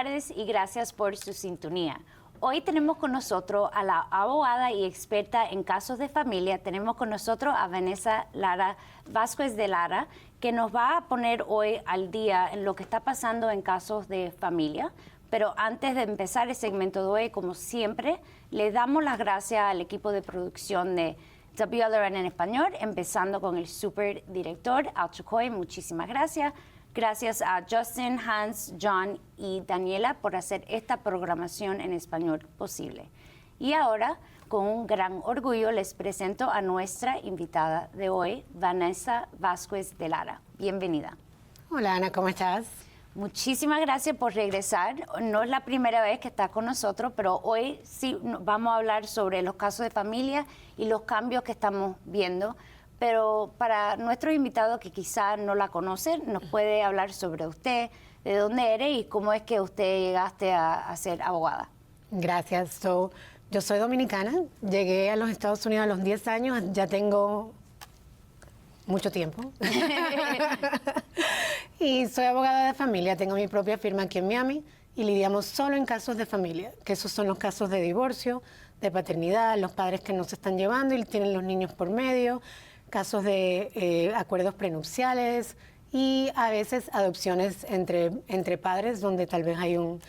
tardes y gracias por su sintonía. Hoy tenemos con nosotros a la abogada y experta en casos de familia. Tenemos con nosotros a Vanessa Lara Vázquez de Lara, que nos va a poner hoy al día en lo que está pasando en casos de familia. Pero antes de empezar el segmento de hoy, como siempre, le damos las gracias al equipo de producción de WLRN en español, empezando con el superdirector Al Chocoy. Muchísimas gracias. Gracias a Justin, Hans, John y Daniela por hacer esta programación en español posible. Y ahora, con un gran orgullo, les presento a nuestra invitada de hoy, Vanessa Vázquez de Lara. Bienvenida. Hola, Ana, ¿cómo estás? Muchísimas gracias por regresar. No es la primera vez que está con nosotros, pero hoy sí vamos a hablar sobre los casos de familia y los cambios que estamos viendo. Pero para nuestros invitados que quizás no la conocen, nos puede hablar sobre usted, de dónde eres y cómo es que usted llegaste a ser abogada. Gracias. Yo soy dominicana, llegué a los Estados Unidos a los 10 años, ya tengo mucho tiempo. Y soy abogada de familia, tengo mi propia firma aquí en Miami y lidiamos solo en casos de familia, que esos son los casos de divorcio, de paternidad, los padres que no se están llevando y tienen los niños por medio, casos de acuerdos prenupciales y a veces adopciones entre padres donde tal vez hay un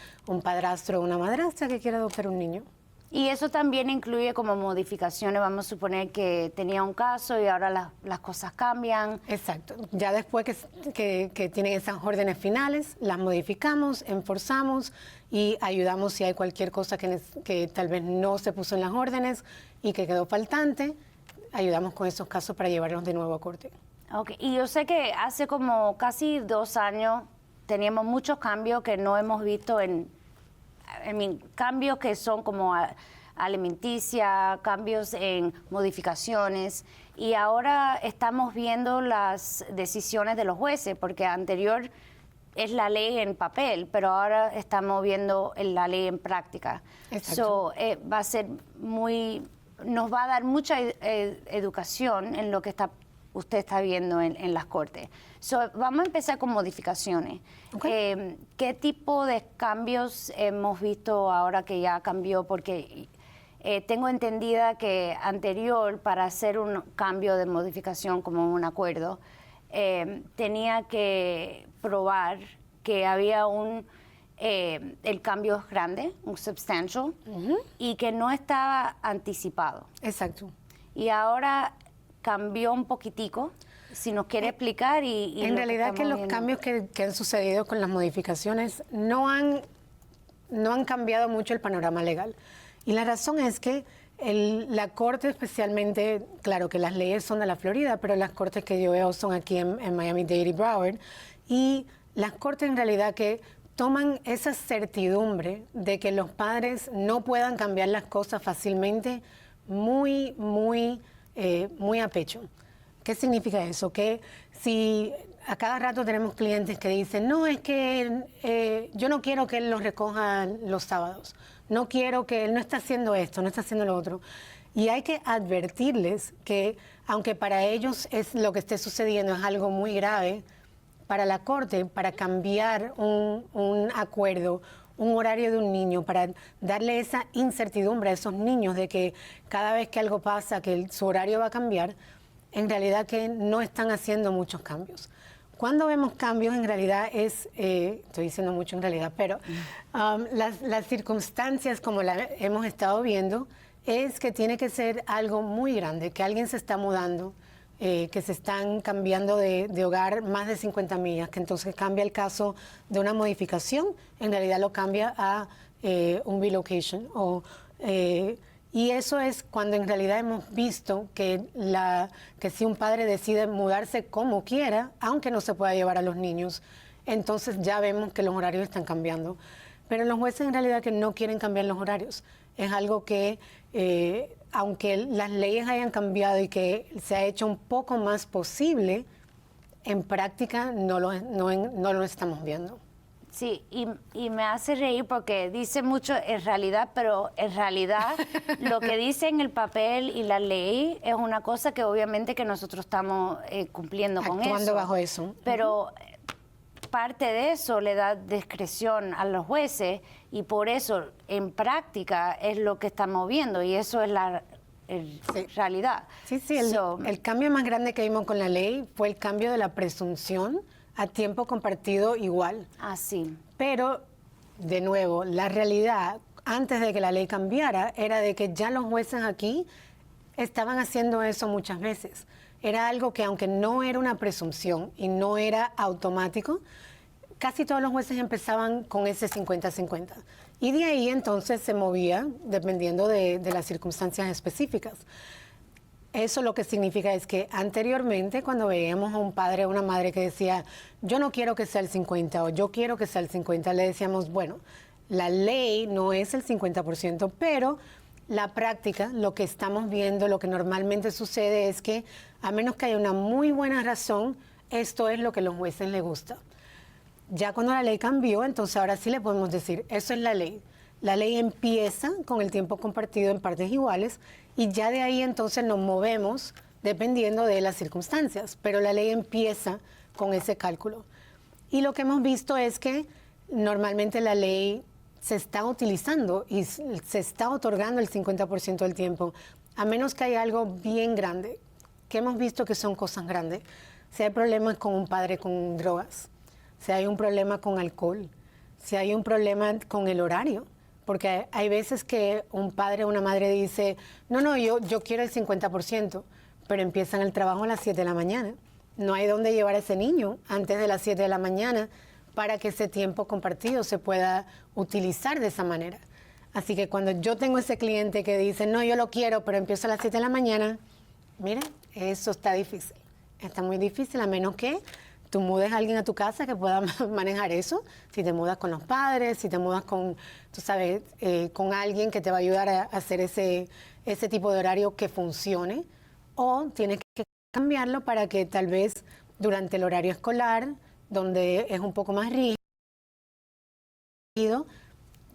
padrastro o una madrastra que quiere adoptar un niño. Y eso también incluye como modificaciones, vamos a suponer que tenía un caso y ahora las cosas cambian. Exacto. Ya después que tienen esas órdenes finales, las modificamos, enforzamos y ayudamos si hay cualquier cosa que tal vez no se puso en las órdenes y que quedó faltante. Ayudamos con esos casos para llevarlos de nuevo a corte. Okay. Y yo sé que hace como casi 2 años teníamos muchos cambios que no hemos visto cambios que son como alimenticia, cambios en modificaciones, y ahora estamos viendo las decisiones de los jueces, porque anterior es la ley en papel, pero ahora estamos viendo la ley en práctica. Exacto. Va a ser nos va a dar mucha educación en lo que usted está viendo en las cortes. Vamos a empezar con modificaciones. Okay. ¿Qué tipo de cambios hemos visto ahora que ya cambió? Porque tengo entendida que anterior, para hacer un cambio de modificación como un acuerdo, tenía que probar que había el cambio es grande, un substantial, y que no estaba anticipado. Exacto. Y ahora cambió un poquitico, si nos quiere explicar. En realidad que los cambios que han sucedido con las modificaciones no han cambiado mucho el panorama legal. Y la razón es que la corte especialmente, claro que las leyes son de la Florida, pero las cortes que yo veo son aquí en Miami-Dade y Broward, y las cortes en realidad que toman esa certidumbre de que los padres no puedan cambiar las cosas fácilmente muy a pecho. ¿Qué significa eso? Que si a cada rato tenemos clientes que dicen, no, es que yo no quiero que él los recoja los sábados, no quiero que él no está haciendo esto, no está haciendo lo otro. Y hay que advertirles que, aunque para ellos lo que esté sucediendo es algo muy grave, para la corte, para cambiar un acuerdo, un horario de un niño, para darle esa incertidumbre a esos niños de que cada vez que algo pasa, que su horario va a cambiar, en realidad que no están haciendo muchos cambios. Cuando vemos cambios, en realidad estoy diciendo mucho en realidad, pero las circunstancias como las hemos estado viendo, es que tiene que ser algo muy grande, que alguien se está mudando, que se están cambiando de hogar más de 50 millas, que entonces cambia el caso de una modificación, en realidad lo cambia a un relocation. Y eso es cuando en realidad hemos visto que si un padre decide mudarse como quiera, aunque no se pueda llevar a los niños, entonces ya vemos que los horarios están cambiando. Pero los jueces en realidad que no quieren cambiar los horarios. Es algo que, aunque las leyes hayan cambiado y que se ha hecho un poco más posible, en práctica no lo estamos viendo. Sí, y me hace reír porque dice mucho en realidad, pero en realidad lo que dice en el papel y la ley es una cosa que obviamente que nosotros estamos cumpliendo con eso. Actuando bajo eso. Pero parte de eso le da discreción a los jueces y por eso en práctica es lo que estamos viendo y eso es la realidad. Sí, el cambio más grande que vimos con la ley fue el cambio de la presunción a tiempo compartido igual. Así. Pero, de nuevo, la realidad antes de que la ley cambiara era de que ya los jueces aquí estaban haciendo eso muchas veces. Era algo que aunque no era una presunción y no era automático, casi todos los jueces empezaban con ese 50-50. Y de ahí entonces se movía dependiendo de las circunstancias específicas. Eso lo que significa es que anteriormente cuando veíamos a un padre o una madre que decía yo no quiero que sea el 50 o yo quiero que sea el 50, le decíamos bueno, la ley no es el 50%, pero la práctica, lo que estamos viendo, lo que normalmente sucede es que a menos que haya una muy buena razón, esto es lo que a los jueces les gusta. Ya cuando la ley cambió, entonces ahora sí le podemos decir, eso es la ley. La ley empieza con el tiempo compartido en partes iguales y ya de ahí entonces nos movemos dependiendo de las circunstancias, pero la ley empieza con ese cálculo. Y lo que hemos visto es que normalmente la ley se está utilizando y se está otorgando el 50% del tiempo, a menos que haya algo bien grande, que hemos visto que son cosas grandes. Si hay problemas con un padre con drogas, si hay un problema con alcohol, si hay un problema con el horario, porque hay veces que un padre o una madre dice, no, yo quiero el 50%, pero empiezan el trabajo a las 7 de la mañana. No hay dónde llevar a ese niño antes de las 7 de la mañana para que ese tiempo compartido se pueda utilizar de esa manera. Así que cuando yo tengo ese cliente que dice, no, yo lo quiero, pero empiezo a las 7 de la mañana, mira, eso está difícil. Está muy difícil, a menos que tú mudes a alguien a tu casa que pueda manejar eso. Si te mudas con los padres, si te mudas con, tú sabes, con alguien que te va a ayudar a hacer ese tipo de horario que funcione. O tienes que cambiarlo para que tal vez durante el horario escolar, donde es un poco más rígido,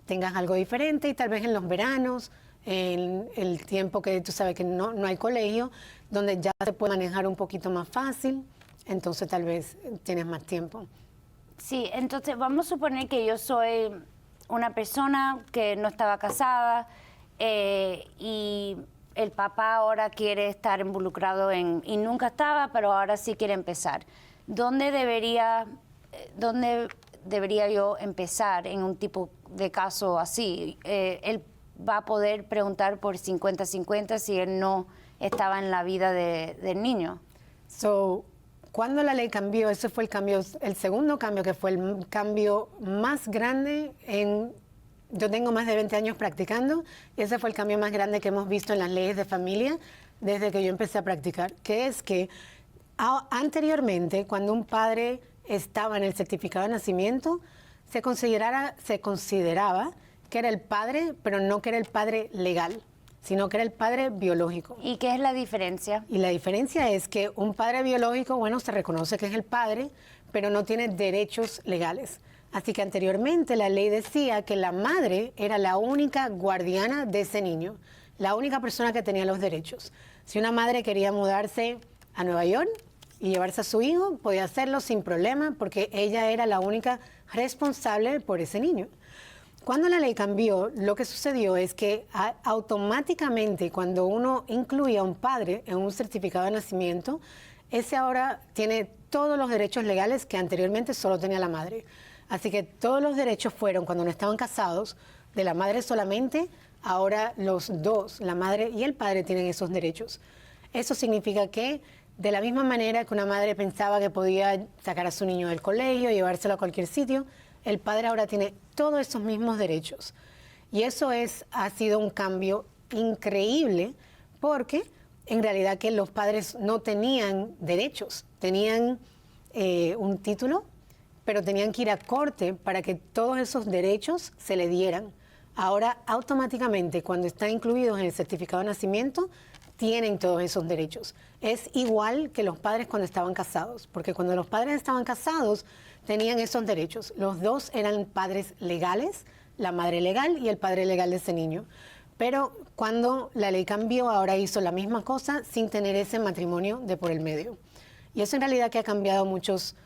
tengas algo diferente y tal vez en los veranos, en el tiempo que tú sabes que no hay colegio, donde ya se puede manejar un poquito más fácil, entonces tal vez tienes más tiempo. Sí, entonces vamos a suponer que yo soy una persona que no estaba casada y el papá ahora quiere estar involucrado y nunca estaba, pero ahora sí quiere empezar. ¿Dónde debería yo empezar en un tipo de caso así? Él va a poder preguntar por 50-50 si él no estaba en la vida del niño. Cuando la ley cambió, ese fue el segundo cambio, que fue el cambio más grande yo tengo más de 20 años practicando, y ese fue el cambio más grande que hemos visto en las leyes de familia desde que yo empecé a practicar, que es que anteriormente, cuando un padre estaba en el certificado de nacimiento, se consideraba que era el padre, pero no que era el padre legal, sino que era el padre biológico. ¿Y qué es la diferencia? Y la diferencia es que un padre biológico, bueno, se reconoce que es el padre, pero no tiene derechos legales. Así que anteriormente la ley decía que la madre era la única guardiana de ese niño, la única persona que tenía los derechos. Si una madre quería mudarse a Nueva York y llevarse a su hijo, podía hacerlo sin problema porque ella era la única responsable por ese niño. Cuando la ley cambió, lo que sucedió es que automáticamente cuando uno incluía a un padre en un certificado de nacimiento, ese ahora tiene todos los derechos legales que anteriormente solo tenía la madre. Así que todos los derechos fueron, cuando no estaban casados, de la madre solamente, ahora los dos, la madre y el padre, tienen esos derechos. Eso significa que de la misma manera que una madre pensaba que podía sacar a su niño del colegio, llevárselo a cualquier sitio, el padre ahora tiene todos esos mismos derechos. Y eso ha sido un cambio increíble porque en realidad que los padres no tenían derechos, tenían un título, pero tenían que ir a corte para que todos esos derechos se le dieran. Ahora automáticamente cuando están incluidos en el certificado de nacimiento, tienen todos esos derechos. Es igual que los padres cuando estaban casados, porque cuando los padres estaban casados tenían esos derechos. Los dos eran padres legales, la madre legal y el padre legal de ese niño. Pero cuando la ley cambió, ahora hizo la misma cosa sin tener ese matrimonio de por el medio. Y eso en realidad que ha cambiado muchos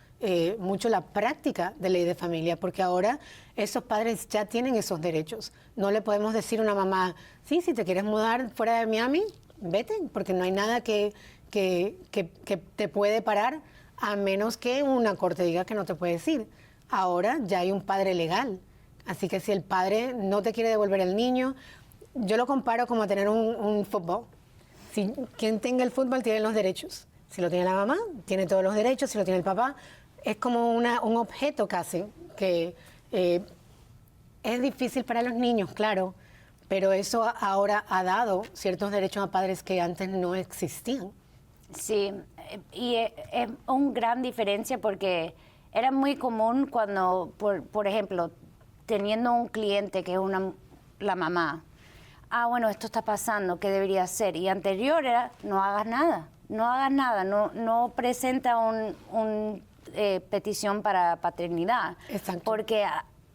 mucho la práctica de ley de familia, porque ahora esos padres ya tienen esos derechos. No le podemos decir a una mamá, sí, si te quieres mudar fuera de Miami, vete, porque no hay nada que te puede parar, a menos que una corte diga que no te puedes ir. Ahora ya hay un padre legal, así que si el padre no te quiere devolver el niño, yo lo comparo como a tener un fútbol. Si quien tenga el fútbol tiene los derechos. Si lo tiene la mamá, tiene todos los derechos. Si lo tiene el papá, es como un objeto casi, que es difícil para los niños, claro, pero eso ahora ha dado ciertos derechos a padres que antes no existían. Sí, y es una gran diferencia porque era muy común cuando, por ejemplo, teniendo un cliente que es la mamá, bueno, esto está pasando, ¿qué debería hacer? Y anterior era, no hagas nada, no presenta un petición para paternidad. Exacto. Porque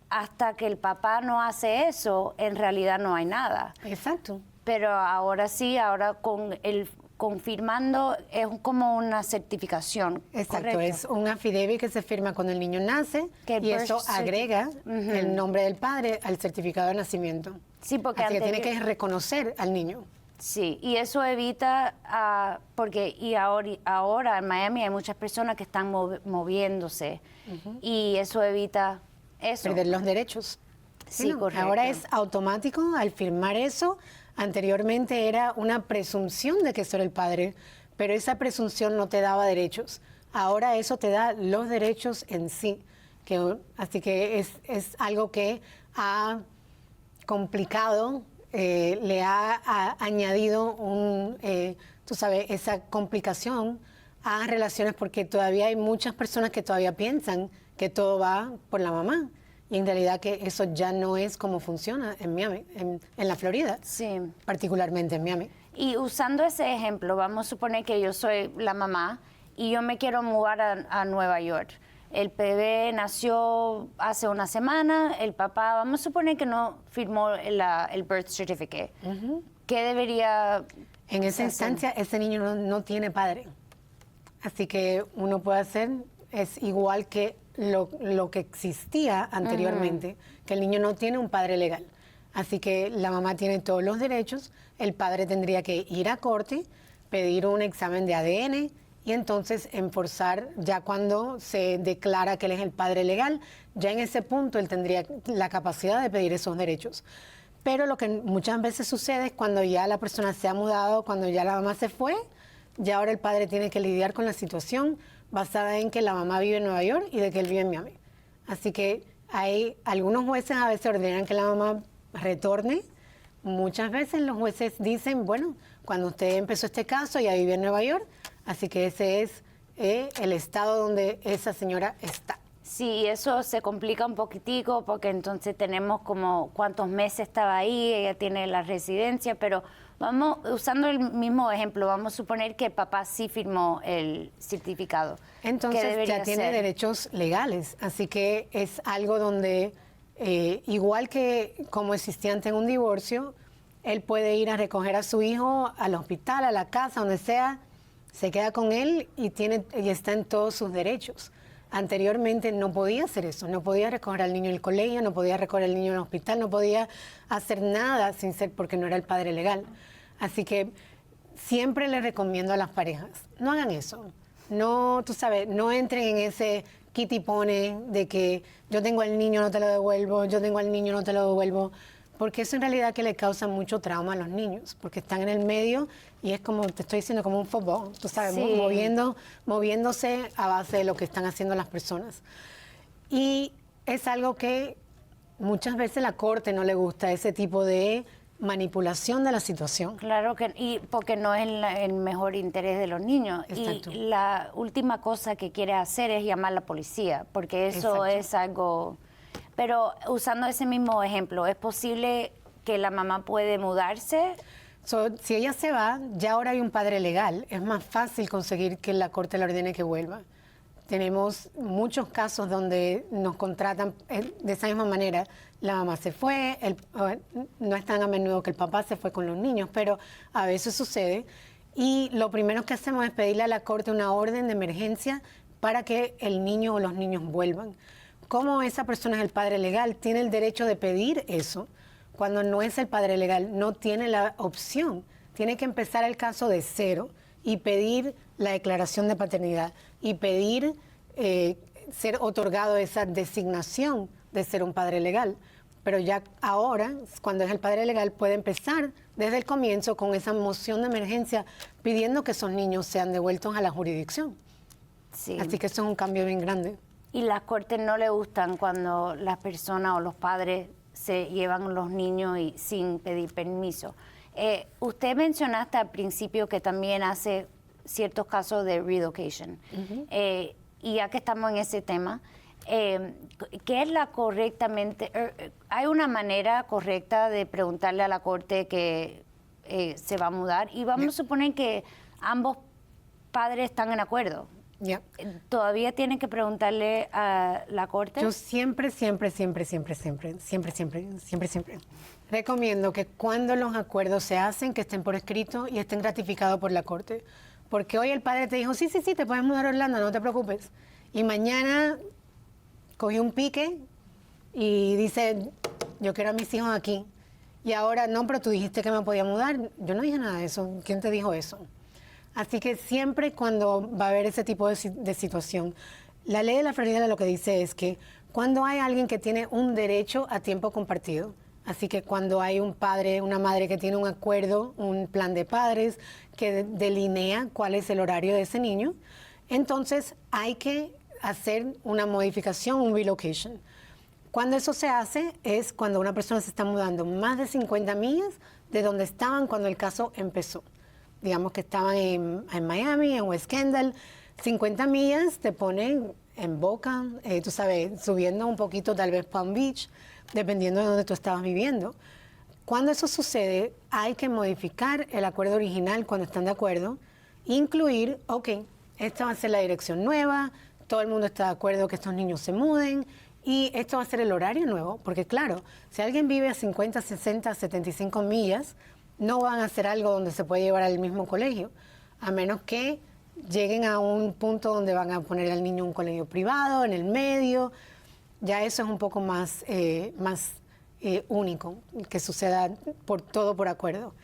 hasta que el papá no hace eso, en realidad no hay nada. Exacto. Pero ahora sí, ahora con el confirmando es como una certificación. Exacto, ¿correcto? es un affidavit que se firma cuando el niño nace y eso agrega Uh-huh. el nombre del padre al certificado de nacimiento. Sí, porque así que tiene que reconocer al niño. Sí, y eso evita, porque ahora en Miami hay muchas personas que están moviéndose Uh-huh. y eso evita eso. Perder los derechos. Sí, Bueno, correcto. ahora es automático al firmar eso. Anteriormente era una presunción de que eso era el padre, pero esa presunción no te daba derechos. Ahora eso te da los derechos en sí. Así que es algo que ha complicado, le ha añadido tú sabes, esa complicación a relaciones, porque todavía hay muchas personas que todavía piensan que todo va por la mamá. Y en realidad que eso ya no es como funciona en Miami, en la Florida, Sí. particularmente en Miami. Y usando ese ejemplo, vamos a suponer que yo soy la mamá y yo me quiero mudar a Nueva York. El bebé nació hace una semana, el papá, vamos a suponer que no firmó el birth certificate. Uh-huh. ¿Qué debería En esa hacer? instancia, ese niño no tiene padre. Así que uno puede hacer, es igual que lo que existía anteriormente, que el niño no tiene un padre legal. Así que la mamá tiene todos los derechos, el padre tendría que ir a corte, pedir un examen de ADN y entonces enforzar, ya cuando se declara que él es el padre legal, ya en ese punto él tendría la capacidad de pedir esos derechos. Pero lo que muchas veces sucede es cuando ya la persona se ha mudado, cuando ya la mamá se fue, ya ahora el padre tiene que lidiar con la situación basada en que la mamá vive en Nueva York y de que él vive en Miami. Así que hay algunos jueces a veces ordenan que la mamá retorne. Muchas veces los jueces dicen, bueno, cuando usted empezó este caso ya vive en Nueva York, así que ese es el estado donde esa señora está. Sí, eso se complica un poquitico porque entonces tenemos como cuántos meses estaba ahí, ella tiene la residencia, pero vamos, usando el mismo ejemplo, vamos a suponer que papá sí firmó el certificado. Entonces ya tiene derechos legales, así que es algo donde, igual que como existía antes en un divorcio, él puede ir a recoger a su hijo al hospital, a la casa, donde sea, se queda con él y está en todos sus derechos. Anteriormente no podía hacer eso, no podía recoger al niño en el colegio, no podía recoger al niño en el hospital, no podía hacer nada sin ser porque no era el padre legal. Así que siempre le recomiendo a las parejas, no hagan eso. No, tú sabes, no entren en ese quita y pone de que yo tengo al niño, no te lo devuelvo, yo tengo al niño, no te lo devuelvo, porque eso en realidad que le causa mucho trauma a los niños, porque están en el medio y es como, te estoy diciendo, como un fútbol, tú sabes, Sí. moviéndose a base de lo que están haciendo las personas. Y es algo que muchas veces la corte no le gusta, ese tipo de manipulación de la situación. Claro que, y porque no es el mejor interés de los niños. Exacto. Y la última cosa que quiere hacer es llamar a la policía, porque eso Exacto. es algo... Pero usando ese mismo ejemplo, ¿es posible que la mamá puede mudarse? Si ella se va, ya ahora hay un padre legal. Es más fácil conseguir que la corte le ordene que vuelva. Tenemos muchos casos donde nos contratan de esa misma manera. La mamá se fue, no es tan a menudo que el papá se fue con los niños, pero a veces sucede. Y lo primero que hacemos es pedirle a la corte una orden de emergencia para que el niño o los niños vuelvan. Como esa persona es el padre legal, tiene el derecho de pedir eso. Cuando no es el padre legal, no tiene la opción. Tiene que empezar el caso de cero y pedir la declaración de paternidad y pedir ser otorgado esa designación de ser un padre legal. Pero ya ahora, cuando es el padre legal, puede empezar desde el comienzo con esa moción de emergencia pidiendo que esos niños sean devueltos a la jurisdicción. Sí. Así que eso es un cambio bien grande. Y las cortes no le gustan cuando las personas o los padres se llevan los niños y sin pedir permiso. Usted mencionaste al principio que también hace ciertos casos de relocation. Y ya que estamos en ese tema, ¿qué es la correctamente? ¿Hay una manera correcta de preguntarle a la corte que se va a mudar? Y vamos a suponer que ambos padres están en acuerdo. ¿Todavía tienen que preguntarle a la corte? Yo siempre recomiendo que cuando los acuerdos se hacen, que estén por escrito y estén ratificados por la corte. Porque hoy el padre te dijo, sí, te puedes mudar a Orlando, no te preocupes. Y mañana cogió un pique y dice, yo quiero a mis hijos aquí. Y ahora, no, pero tú dijiste que me podía mudar. Yo no dije nada de eso. ¿Quién te dijo eso? Así que siempre cuando va a haber ese tipo de situación, la ley de la Florida lo que dice es que cuando hay alguien que tiene un derecho a tiempo compartido, así que cuando hay un padre, una madre que tiene un acuerdo, un plan de padres que delinea cuál es el horario de ese niño, entonces hay que hacer una modificación, un relocation. Cuando eso se hace es cuando una persona se está mudando más de 50 millas de donde estaban cuando el caso empezó. Digamos que estaban en Miami, en West Kendall, 50 millas te ponen en Boca, tú sabes, subiendo un poquito tal vez Palm Beach, dependiendo de dónde tú estabas viviendo. Cuando eso sucede, hay que modificar el acuerdo original cuando están de acuerdo, incluir, ok, esta va a ser la dirección nueva, todo el mundo está de acuerdo que estos niños se muden y esto va a ser el horario nuevo, porque claro, si alguien vive a 50, 60, 75 millas, no van a hacer algo donde se puede llevar al mismo colegio, a menos que lleguen a un punto donde van a poner al niño en un colegio privado, en el medio. Ya eso es un poco más único, que suceda por acuerdo.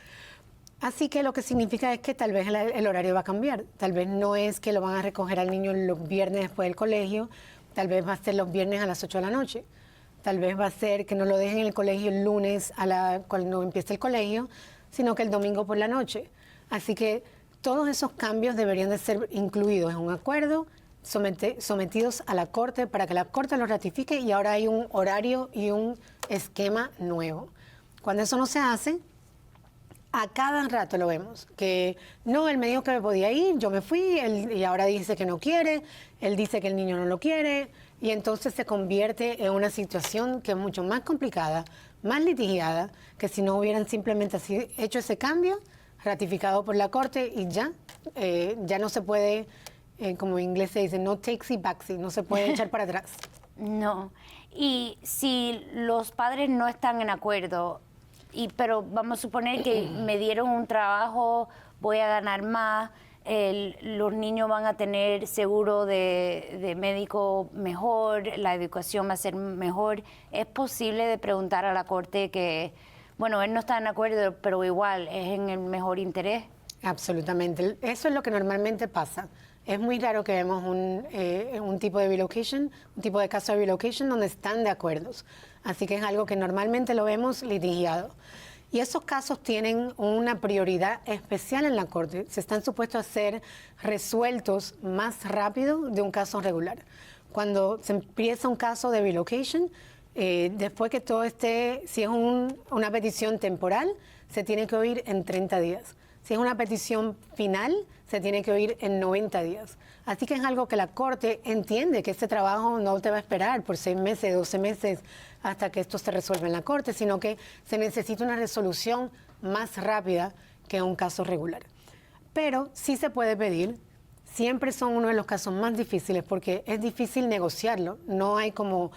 Así que lo que significa es que tal vez el horario va a cambiar. Tal vez no es que lo van a recoger al niño los viernes después del colegio, tal vez va a ser los viernes a las 8 de la noche. Tal vez va a ser que no lo dejen en el colegio el lunes cuando empiece el colegio, sino que el domingo por la noche. Así que todos esos cambios deberían de ser incluidos en un acuerdo, sometidos a la Corte para que la Corte lo ratifique y ahora hay un horario y un esquema nuevo. Cuando eso no se hace, a cada rato lo vemos, que no, él me dijo que me podía ir, yo me fui, y ahora dice que no quiere, él dice que el niño no lo quiere, y entonces se convierte en una situación que es mucho más complicada, más litigiada, que si no hubieran simplemente así hecho ese cambio, ratificado por la Corte y ya no se puede, como en inglés se dice, no takesy backsy, no se puede echar para atrás. No, y si los padres no están en acuerdo, pero vamos a suponer que me dieron un trabajo, voy a ganar más, los niños van a tener seguro de médico mejor, la educación va a ser mejor. ¿Es posible de preguntar a la Corte que, bueno, él no está en acuerdo, pero igual es en el mejor interés? Absolutamente. Eso es lo que normalmente pasa. Es muy raro que vemos un tipo de relocation, un tipo de caso de relocation donde están de acuerdo. Así que es algo que normalmente lo vemos litigiado. Y esos casos tienen una prioridad especial en la Corte. Se están supuestos a ser resueltos más rápido de un caso regular. Cuando se empieza un caso de relocation, después que todo esté, si es una petición temporal, se tiene que oír en 30 días. Si es una petición final, se tiene que oír en 90 días. Así que es algo que la Corte entiende, que este trabajo no te va a esperar por 6 meses, 12 meses, hasta que esto se resuelva en la Corte, sino que se necesita una resolución más rápida que un caso regular. Pero sí se puede pedir, siempre son uno de los casos más difíciles porque es difícil negociarlo, no hay cómo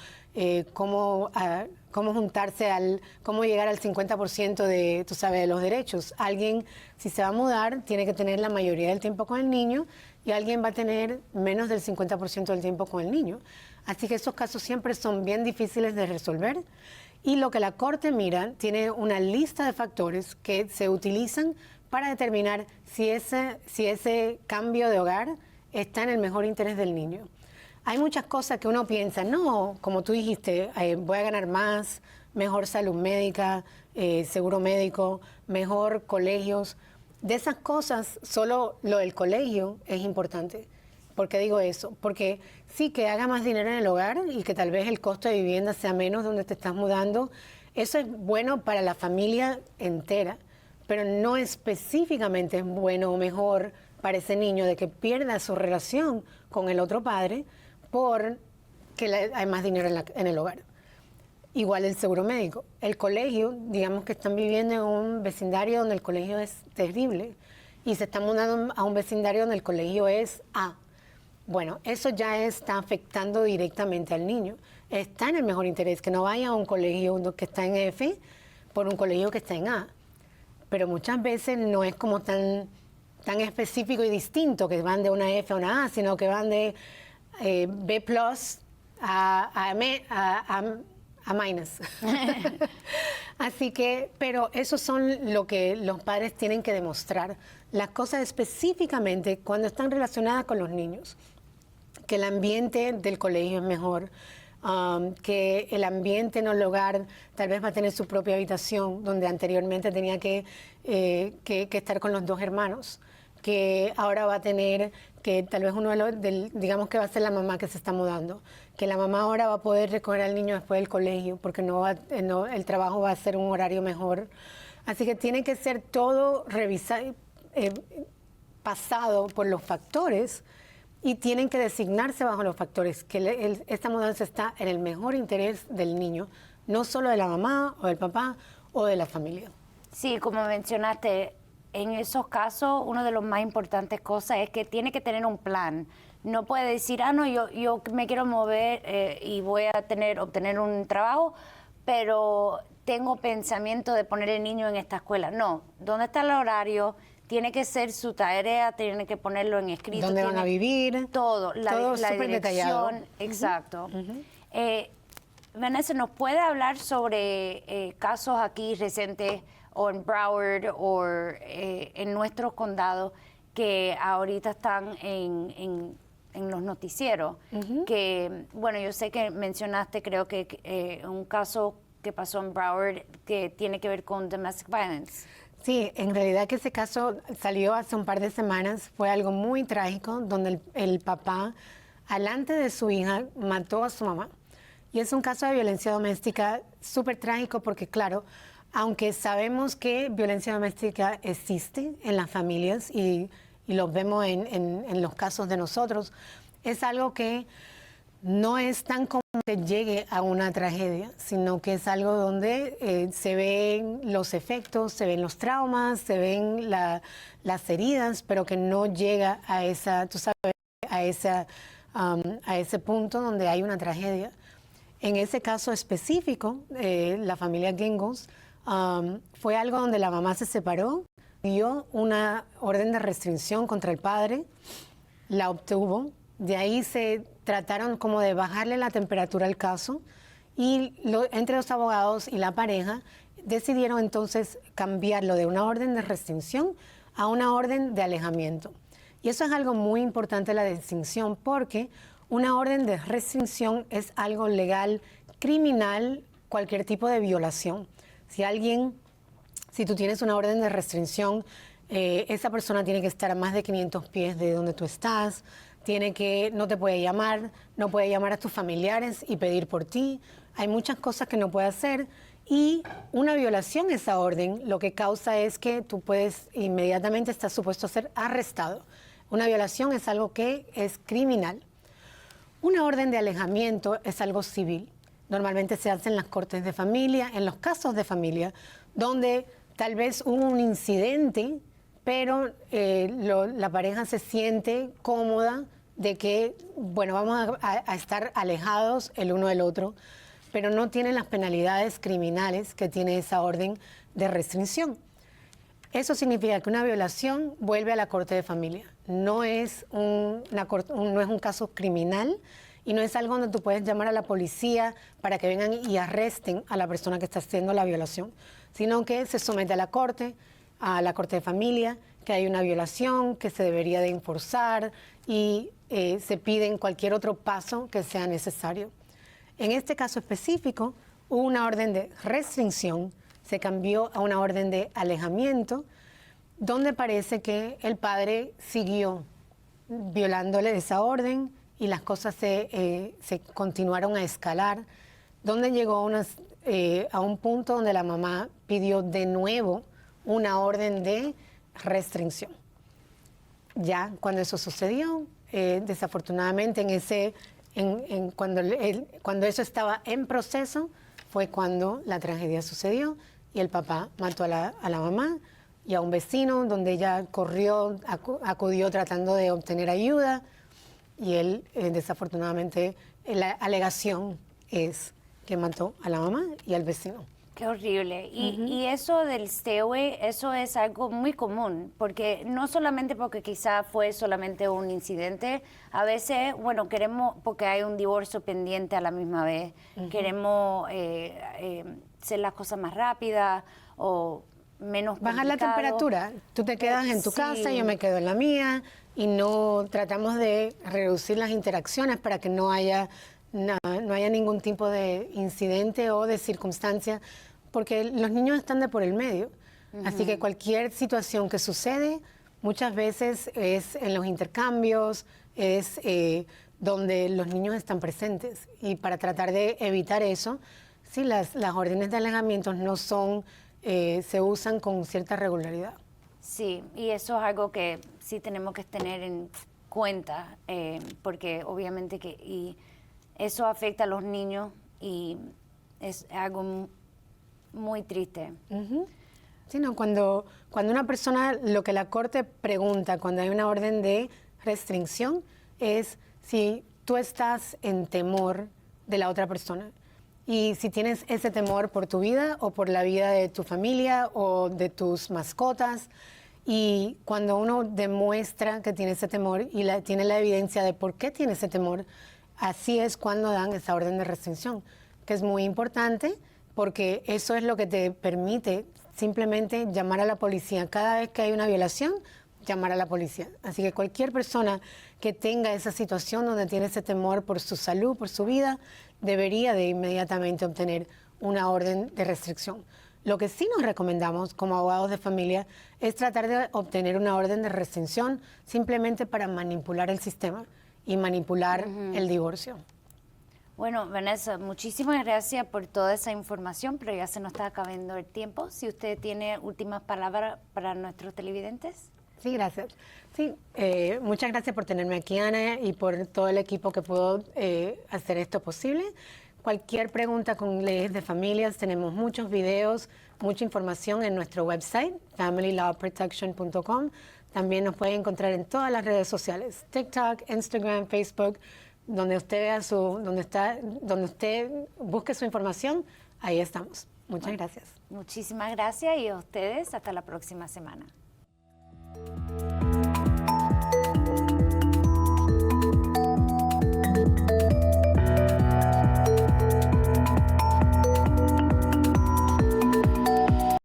juntarse cómo llegar al 50% de, tú sabes, de los derechos. Alguien, si se va a mudar, tiene que tener la mayoría del tiempo con el niño y y alguien va a tener menos del 50% del tiempo con el niño. Así que esos casos siempre son bien difíciles de resolver. Y lo que la Corte mira tiene una lista de factores que se utilizan para determinar si ese cambio de hogar está en el mejor interés del niño. Hay muchas cosas que uno piensa, no, como tú dijiste, voy a ganar más, mejor salud médica, seguro médico, mejor colegios. De esas cosas, solo lo del colegio es importante. ¿Por qué digo eso? Porque sí, que haga más dinero en el hogar y que tal vez el costo de vivienda sea menos donde te estás mudando, eso es bueno para la familia entera, pero no específicamente es bueno o mejor para ese niño de que pierda su relación con el otro padre porque hay más dinero en el hogar. Igual el seguro médico. El colegio, digamos que están viviendo en un vecindario donde el colegio es terrible y se están mudando a un vecindario donde el colegio es A. Bueno, eso ya está afectando directamente al niño. Está en el mejor interés que no vaya a un colegio que está en F por un colegio que está en A. Pero muchas veces no es como tan específico y distinto que van de una F a una A, sino que van de B+ a minus. Así que, pero eso son lo que los padres tienen que demostrar. Las cosas específicamente cuando están relacionadas con los niños. Que el ambiente del colegio es mejor, que el ambiente en el hogar tal vez va a tener su propia habitación, donde anteriormente tenía que estar con los dos hermanos, que ahora va a tener que tal vez digamos que va a ser la mamá que se está mudando, que la mamá ahora va a poder recoger al niño después del colegio, porque el trabajo va a ser un horario mejor. Así que tiene que ser todo revisado, pasado por los factores, y tienen que designarse bajo los factores, que esta mudanza está en el mejor interés del niño, no solo de la mamá o del papá o de la familia. Sí, como mencionaste, en esos casos, una de las más importantes cosas es que tiene que tener un plan. No puede decir, no, yo me quiero mover y voy a obtener un trabajo, pero tengo pensamiento de poner el niño en esta escuela. No, ¿dónde está el horario? Tiene que ser su tarea, tiene que ponerlo en escrito. ¿Dónde van a vivir? Todo, la súper detallado. Exacto. Vanessa, ¿nos puede hablar sobre casos aquí recientes o en Broward o en nuestros condados que ahorita están en los noticieros? Que, bueno, yo sé que mencionaste, creo que un caso que pasó en Broward que tiene que ver con domestic violence. Sí, en realidad que ese caso salió hace un par de semanas, fue algo muy trágico, donde el papá, alante de su hija, mató a su mamá. Y es un caso de violencia doméstica súper trágico porque, claro, aunque sabemos que violencia doméstica existe en las familias y los vemos en los casos de nosotros, es algo que no es tan común que llegue a una tragedia, sino que es algo donde se ven los efectos, se ven los traumas, se ven las heridas, pero que no llega a ese punto donde hay una tragedia. En ese caso específico, la familia Gingles, fue algo donde la mamá se separó, dio una orden de restricción contra el padre, la obtuvo. De ahí se trataron como de bajarle la temperatura al caso y entre los abogados y la pareja decidieron entonces cambiarlo de una orden de restricción a una orden de alejamiento. Y eso es algo muy importante, la distinción, porque una orden de restricción es algo legal, criminal, cualquier tipo de violación. Si tú tienes una orden de restricción, esa persona tiene que estar a más de 500 pies de donde tú estás, no te puede llamar, no puede llamar a tus familiares y pedir por ti. Hay muchas cosas que no puede hacer y una violación a esa orden lo que causa es que tú inmediatamente estás supuesto a ser arrestado. Una violación es algo que es criminal. Una orden de alejamiento es algo civil. Normalmente se hace en las cortes de familia, en los casos de familia, donde tal vez hubo un incidente, pero la pareja se siente cómoda de que, bueno, vamos a estar alejados el uno del otro, pero no tienen las penalidades criminales que tiene esa orden de restricción. Eso significa que una violación vuelve a la corte de familia. No es no es un caso criminal y no es algo donde tú puedes llamar a la policía para que vengan y arresten a la persona que está haciendo la violación, sino que se somete a la corte de familia, que hay una violación, que se debería de enforzar y se piden cualquier otro paso que sea necesario. En este caso específico, hubo una orden de restricción, se cambió a una orden de alejamiento, donde parece que el padre siguió violándole esa orden y las cosas se continuaron a escalar, donde llegó a un punto donde la mamá pidió de nuevo una orden de restricción. Ya cuando eso sucedió, desafortunadamente cuando eso estaba en proceso, fue cuando la tragedia sucedió y el papá mató a la mamá y a un vecino, donde ella acudió tratando de obtener ayuda y él, desafortunadamente, la alegación es que mató a la mamá y al vecino. Qué horrible. Y eso del stay away, eso es algo muy común, porque no solamente porque quizá fue solamente un incidente, a veces, bueno, queremos, porque hay un divorcio pendiente a la misma vez, queremos hacer las cosas más rápidas o menos bajar la temperatura. Tú te quedas en tu casa, yo me quedo en la mía y no tratamos de reducir las interacciones para que no haya ningún tipo de incidente o de circunstancia, porque los niños están de por el medio. Así que cualquier situación que sucede, muchas veces es en los intercambios, es donde los niños están presentes. Y para tratar de evitar eso, sí, las órdenes de alejamiento no son, se usan con cierta regularidad. Sí, y eso es algo que sí tenemos que tener en cuenta, porque obviamente y eso afecta a los niños y es algo muy triste. Sí, no, cuando una persona, lo que la corte pregunta cuando hay una orden de restricción es si tú estás en temor de la otra persona y si tienes ese temor por tu vida o por la vida de tu familia o de tus mascotas. Y cuando uno demuestra que tiene ese temor y tiene la evidencia de por qué tiene ese temor, así es cuando dan esa orden de restricción, que es muy importante porque eso es lo que te permite simplemente llamar a la policía. Cada vez que hay una violación, llamar a la policía. Así que cualquier persona que tenga esa situación donde tiene ese temor por su salud, por su vida, debería de inmediatamente obtener una orden de restricción. Lo que sí nos recomendamos como abogados de familia es tratar de obtener una orden de restricción simplemente para manipular el sistema y manipular el divorcio. Bueno, Vanessa, muchísimas gracias por toda esa información, pero ya se nos está acabando el tiempo. Si usted tiene últimas palabras para nuestros televidentes. Sí, gracias. Sí, muchas gracias por tenerme aquí, Ana, y por todo el equipo que pudo hacer esto posible. Cualquier pregunta con leyes de familias, tenemos muchos videos, mucha información en nuestro website, familylawprotection.com. También nos puede encontrar en todas las redes sociales, TikTok, Instagram, Facebook, donde usted vea donde usted busque su información, ahí estamos. Muchas gracias. Muchísimas gracias y a ustedes hasta la próxima semana.